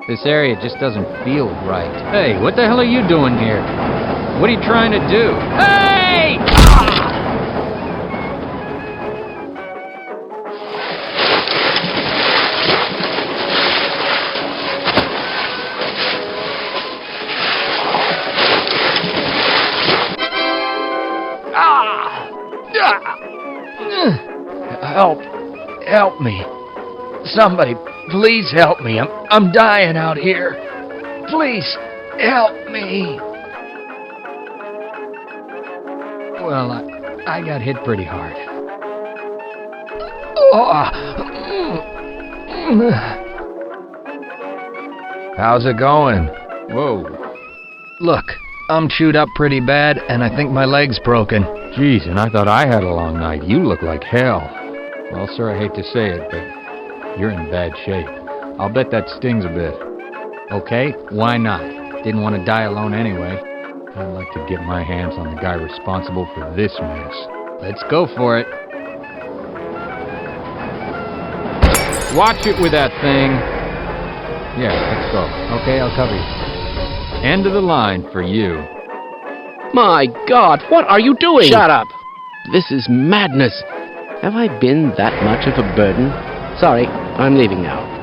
This area just doesn't feel right. Hey, what the hell are you doing here? What are you trying to do? Hey! Help me. Somebody, please help me. I'm dying out here. Please, help me. Well, I got hit pretty hard. How's it going? Whoa. Look, I'm chewed up pretty bad, and I think my leg's broken. Jeez, and I thought I had a long night. You look like hell. Well, sir, I hate to say it, but you're in bad shape. I'll bet that stings a bit. Okay, why not? Didn't want to die alone anyway. I'd like to get my hands on the guy responsible for this mess. Let's go for it. Watch it with that thing. Yeah, let's go. Okay, I'll cover you. End of the line for you. My God, what are you doing? Shut up. This is madness. Have I been that much of a burden? Sorry, I'm leaving now.